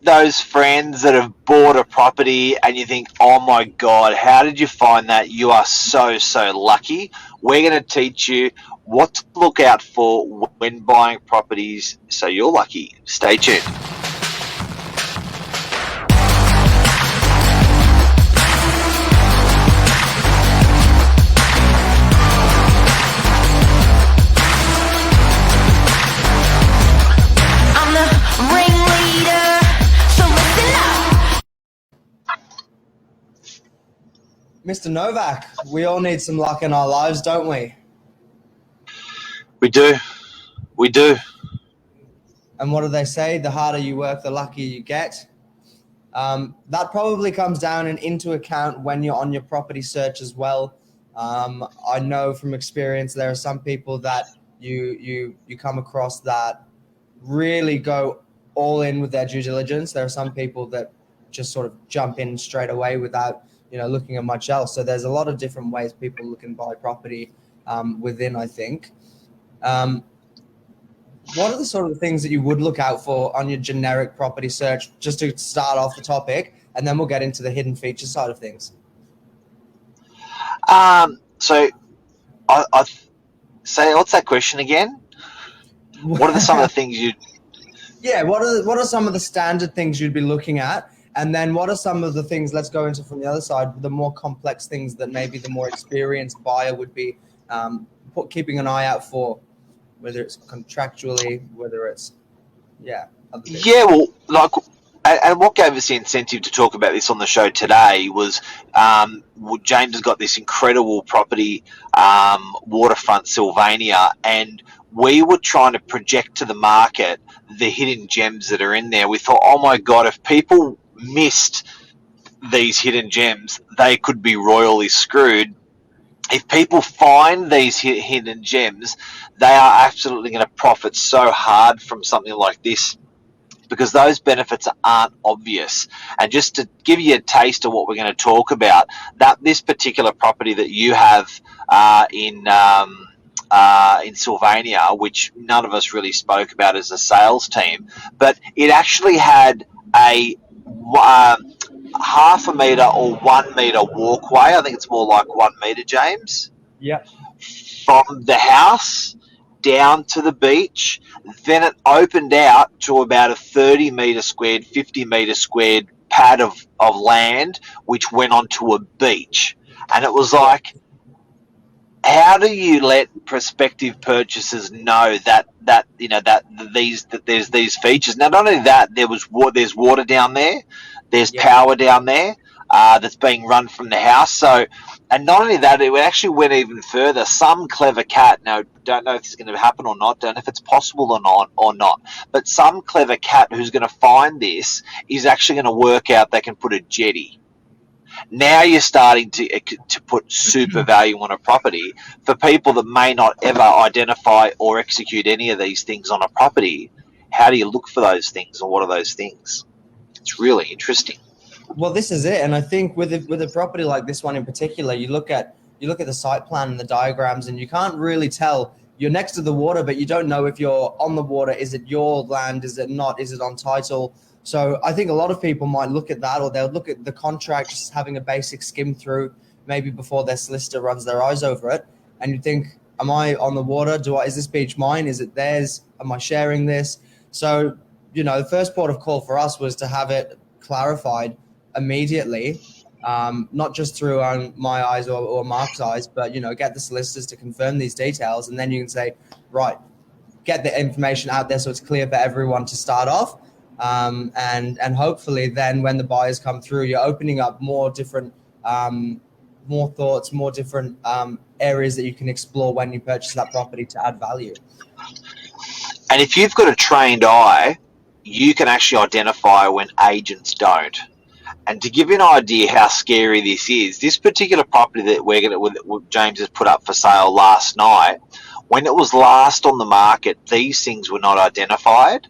those friends that have bought a property and you think, oh my God, how did you find that? You are so, so lucky. We're going to teach you what to look out for when buying properties so you're lucky. Stay tuned. Mr. Novak, we all need some luck in our lives, don't we? We do. We do. And what do they say? The harder you work, the luckier you get. That probably comes down and into account when you're on your property search as well. I know from experience there are some people that you come across that really go all in with their due diligence. There are some people that just sort of jump in straight away without looking at much else. So there's a lot of different ways people look and buy property within, I think. What are the sort of things that you would look out for on your generic property search, just to start off the topic, and then we'll get into the hidden feature side of things? So I say, what's that question again? What are some of the things you... Yeah, what are some of the standard things you'd be looking at? And then what are some of the things, let's go into from the other side, the more complex things that maybe the more experienced buyer would be keeping an eye out for, whether it's contractually, whether it's, other things. Yeah, well, and what gave us the incentive to talk about this on the show today was James has got this incredible property, waterfront Sylvania, and we were trying to project to the market the hidden gems that are in there. We thought, oh my God, if people missed these hidden gems, they could be royally screwed. If people find these hidden gems, they are absolutely going to profit so hard from something like this, because those benefits aren't obvious. And just to give you a taste of what we're going to talk about, that this particular property that you have in Sylvania, which none of us really spoke about as a sales team, but it actually had a half a metre or 1 metre walkway. I think it's more like 1 metre, James. Yeah. From the house down to the beach. Then it opened out to about a 30 metre squared, 50 metre squared pad of land, which went onto a beach. And it was like, how do you let prospective purchasers know that there's these features? Now, not only that, there's water down there, there's power down there that's being run from the house. So, and not only that, it actually went even further. Some clever cat, now don't know if this is going to happen or not, don't know if it's possible or not, but some clever cat who's going to find this is actually going to work out they can put a jetty. Now you're starting to put super value on a property. For people that may not ever identify or execute any of these things on a property, how do you look for those things, and what are those things? It's really interesting. Well, this is it. And I think with a property like this one in particular, you look at the site plan and the diagrams, and you can't really tell. You're next to the water, but you don't know if you're on the water. Is it your land? Is it not? Is it on title? So I think a lot of people might look at that, or they'll look at the contract, just having a basic skim through, maybe before their solicitor runs their eyes over it. And you think, am I on the water? Is this beach mine? Is it theirs? Am I sharing this? So, the first port of call for us was to have it clarified immediately, not just through my eyes or Mark's eyes, but, get the solicitors to confirm these details. And then you can say, right, get the information out there so it's clear for everyone to start off. And hopefully then when the buyers come through, you're opening up more different, more thoughts, more different areas that you can explore when you purchase that property to add value. And if you've got a trained eye, you can actually identify when agents don't. And to give you an idea how scary this is, this particular property that James has put up for sale last night, when it was last on the market, these things were not identified.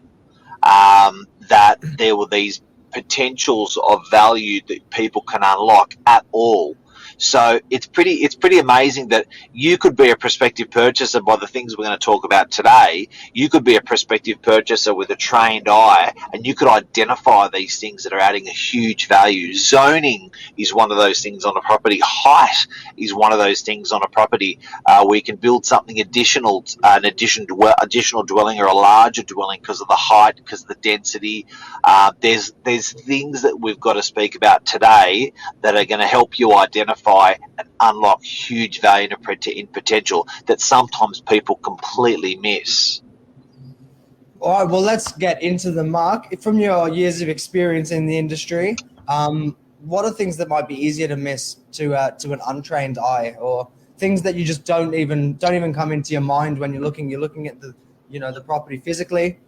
That there were these potentials of value that people can unlock at all. So it's pretty amazing that you could be a prospective purchaser by the things we're going to talk about today. You could be a prospective purchaser with a trained eye, and you could identify these things that are adding a huge value. Zoning is one of those things on a property. Height is one of those things on a property where you can build something additional, additional dwelling or a larger dwelling because of the height, because of the density. There's things that we've got to speak about today that are going to help you identify and unlock huge value in potential that sometimes people completely miss. All right, well, let's get into the mark. From your years of experience in the industry, what are things that might be easier to miss to an untrained eye, or things that you just don't even come into your mind when you're looking at the property physically?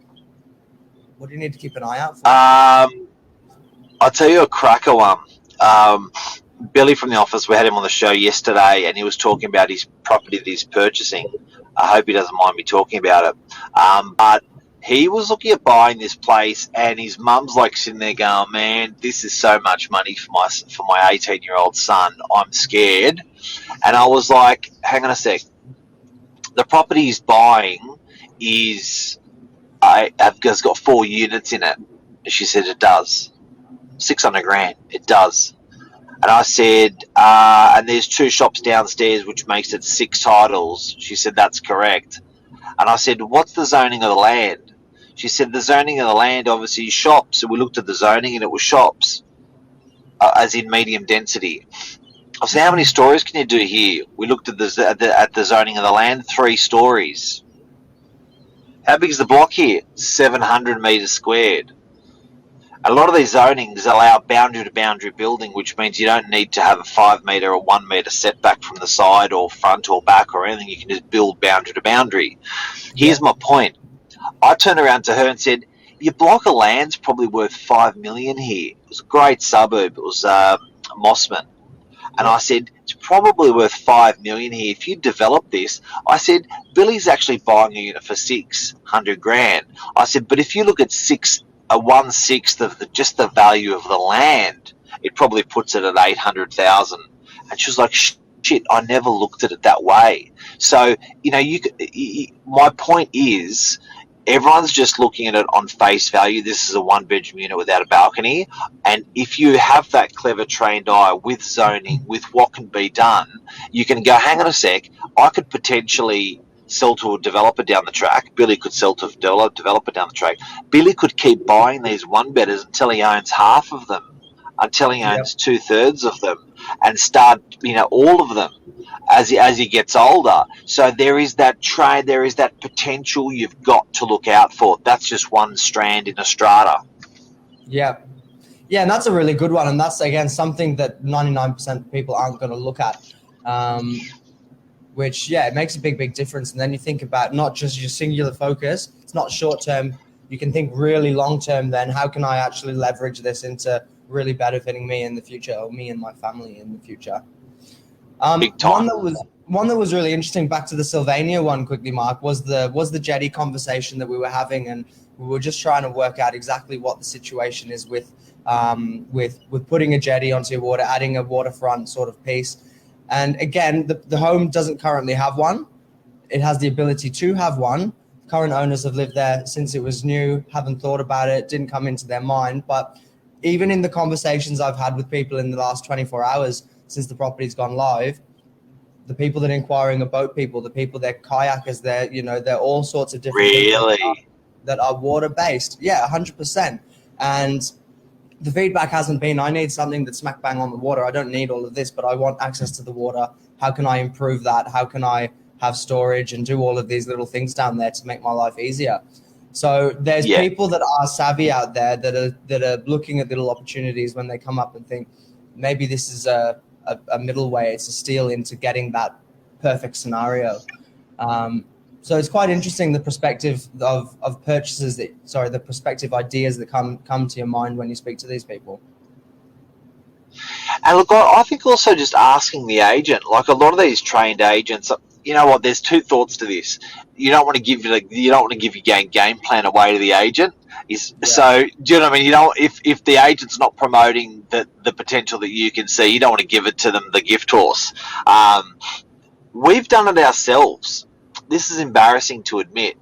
What do you need to keep an eye out for? I'll tell you a cracker one. Billy from the office, we had him on the show yesterday, and he was talking about his property that he's purchasing. I hope he doesn't mind me talking about it. But he was looking at buying this place, and his mum's like sitting there going, "Man, this is so much money for my 18-year-old son. I'm scared." And I was like, "Hang on a sec. The property he's buying has got 4 units in it." She said, "It does. 600 grand. It does." And I said, "And there's 2 shops downstairs, which makes it 6 titles." She said, "That's correct." And I said, "What's the zoning of the land?" She said, "The zoning of the land obviously is shops." So we looked at the zoning, and it was shops, as in medium density. I said, "How many stories can you do here?" We looked at the zoning of the land, 3 stories. How big is the block here? 700 metres squared. A lot of these zonings allow boundary-to-boundary building, which means you don't need to have a 5 metre or 1 metre setback from the side or front or back or anything. You can just build boundary-to-boundary. Here's my point. I turned around to her and said, "Your block of land's probably worth $5 million here." It was a great suburb. It was Mossman. And I said, "It's probably worth $5 million here. If you develop this," I said, "Billy's actually buying a unit for 600 grand." I said, "But if you look at 1/6 of just the value of the land, it probably puts it at 800,000." And she was like, "Shit, I never looked at it that way." So, my point is, everyone's just looking at it on face value. This is a 1-bedroom unit without a balcony. And if you have that clever trained eye with zoning, with what can be done, you can go, "Hang on a sec, I could potentially sell to a developer down the track." Billy could sell to a developer down the track. Billy could keep buying these 1-bedders until he owns half of them, until he owns 2/3 of them, and start, all of them as he gets older. So there is that trade, there is that potential you've got to look out for. That's just one strand in a strata. Yeah, and that's a really good one, and that's again something that 99% of people aren't going to look at. Which, it makes a big difference. And then you think about not just your singular focus. It's not short term. You can think really long term. Then how can I actually leverage this into really benefiting me in the future, or me and my family in the future? Big time. One that was really interesting. Back to the Sylvania one quickly, Mark, was the Jetty conversation that we were having, and we were just trying to work out exactly what the situation is with putting a jetty onto your water, adding a waterfront sort of piece. And again, the home doesn't currently have one. It has the ability to have one. Current owners have lived there since it was new, haven't thought about it, didn't come into their mind. But even in the conversations I've had with people in the last 24 hours since the property's gone live, the people that are inquiring are boat people, the people, they're kayakers, they're all sorts of different people that are water-based. Yeah, 100%. And the feedback hasn't been, "I need something that's smack bang on the water. I don't need all of this, but I want access to the water. How can I improve that? How can I have storage and do all of these little things down there to make my life easier?" So there's people that are savvy out there that are looking at little opportunities when they come up and think, maybe this is a middle way. It's a steal into getting that perfect scenario. So it's quite interesting, the perspective of purchases the prospective ideas that come to your mind when you speak to these people. And look, I think also just asking the agent, like a lot of these trained agents, you know what? There's 2 thoughts to this. You don't want to give your game plan away to the agent. So do you know what I mean? You don't, if the agent's not promoting the potential that you can see, you don't want to give it to them the gift horse. We've done it ourselves. This is embarrassing to admit.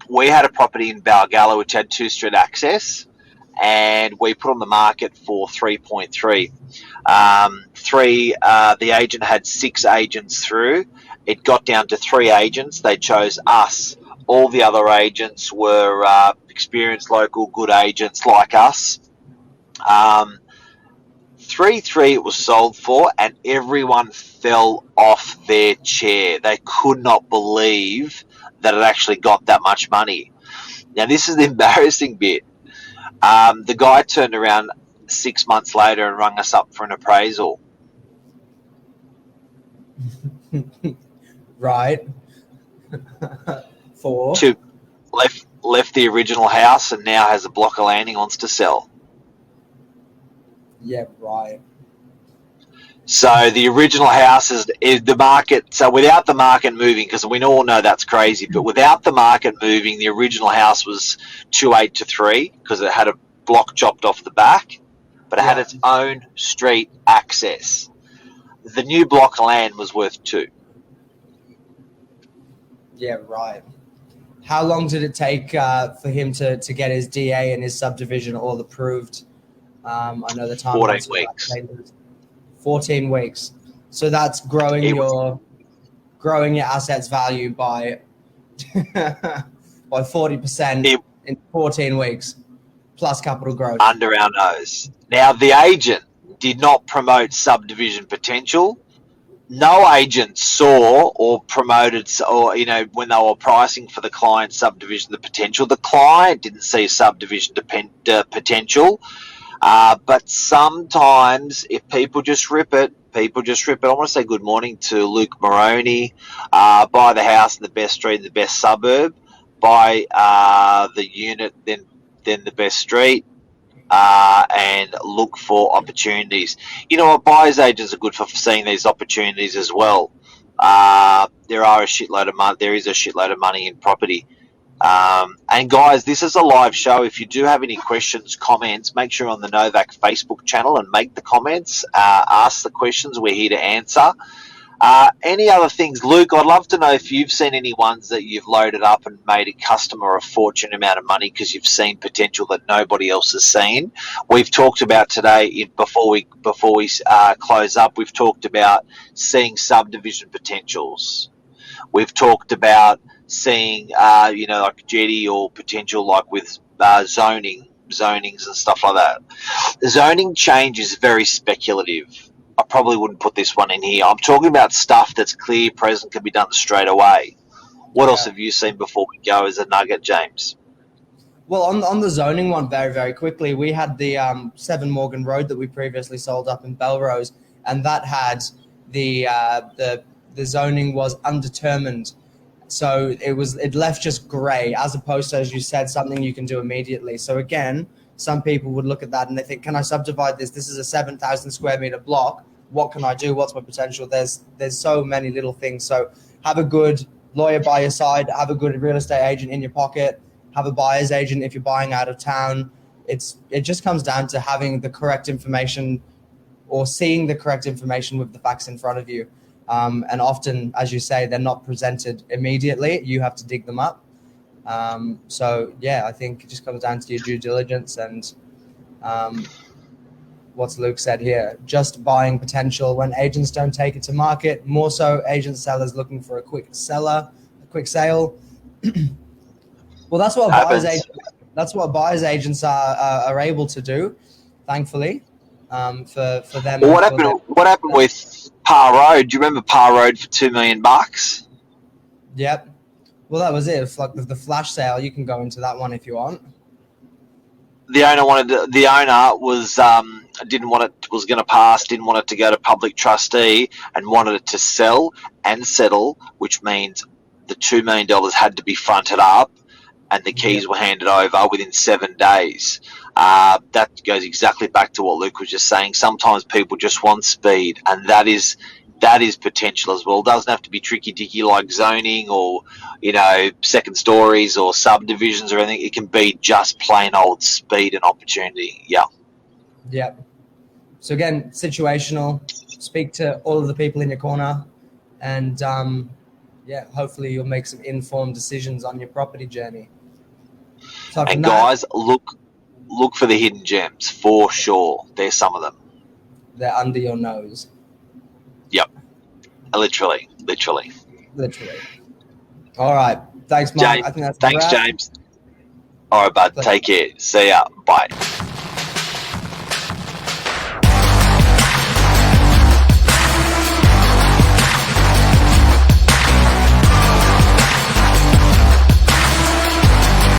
We had a property in Balgala which had 2-street access, and we put on the market for 3.3. The agent had 6 agents through. It got down to 3 agents. They chose us. All the other agents were experienced local good agents like us. 3.3 it was sold for, and everyone fell off their chair. They could not believe that it actually got that much money. Now, this is the embarrassing bit. The guy turned around 6 months later and rung us up for an appraisal. Right. For Left the original house and now has a block of land he wants to sell. Yeah, right. So the original house is the market. So without the market moving, because we all know that's crazy, but without the market moving, the original house was 2.8 to 3 because it had a block chopped off the back, but it had its own street access. The new block of land was worth 2. Yeah, right. How long did it take for him to get his DA and his subdivision all approved? I know the time. 14 weeks. 14 weeks. So that's growing your assets value by by 40% in 14 weeks, plus capital growth. Under our nose. Now, the agent did not promote subdivision potential. No agent saw or promoted, or when they were pricing for the client subdivision, the potential. The client didn't see subdivision potential. But sometimes, if people just rip it. I want to say good morning to Luke Moroney. Buy the house in the best street, in the best suburb. Buy the unit, then the best street. And look for opportunities. You know what? Buyers agents are good for seeing these opportunities as well. There is a shitload of money in property. And guys, this is a live show. If you do have any questions, comments, make sure you're on the Novak Facebook channel and make the comments. Ask the questions. We're here to answer. Any other things, Luke? I'd love to know if you've seen any ones that you've loaded up and made a customer a fortune amount of money because you've seen potential that nobody else has seen. We've talked about today, before we close up, we've talked about seeing subdivision potentials. We've talked about seeing, like Jetty or potential like with zonings and stuff like that. The zoning change is very speculative. I probably wouldn't put this one in here. I'm talking about stuff that's clear, present, can be done straight away. What else have you seen before we go as a nugget, James? Well, on the zoning one, very, very quickly, we had the 7 Morgan Road that we previously sold up in Belrose, and that had the zoning was undetermined. So it left just grey, as opposed to, as you said, something you can do immediately. So again, some people would look at that and they think, can I subdivide this? This is a 7,000 square meter block. What can I do? What's my potential? There's so many little things. So have a good lawyer by your side, have a good real estate agent in your pocket, have a buyer's agent if you're buying out of town. It just comes down to having the correct information or seeing the correct information with the facts in front of you. And often, as you say, they're not presented immediately. You have to dig them up. So, yeah, I think it just comes down to your due diligence and what's Luke said here, just buying potential when agents don't take it to market, more so agent sellers looking for a quick sale. Well, that's what buyers agents are able to do, thankfully, for them. Well, what happened with Parr Road? Do you remember Parr Road for $2 million? Yep. Well, that was it. It's like the flash sale. You can go into that one if you want. The owner was didn't want it, was going to pass, didn't want it to go to public trustee, and wanted it to sell and settle, which means the $2 million had to be fronted up, and the keys were handed over within 7 days. That goes exactly back to what Luke was just saying. Sometimes people just want speed, and that is that is potential as well. It doesn't have to be tricky dicky like zoning or, second stories or subdivisions or anything. It can be just plain old speed and opportunity. Yeah. Yep. So again, situational. Speak to all of the people in your corner, and hopefully you'll make some informed decisions on your property journey. So And guys, look for the hidden gems for sure. There's some of them. They're under your nose. Yep. Literally. All right. Thanks, Mark. James, I think that's thanks, a wrap. James. All right, bud. Take care. See ya. Bye.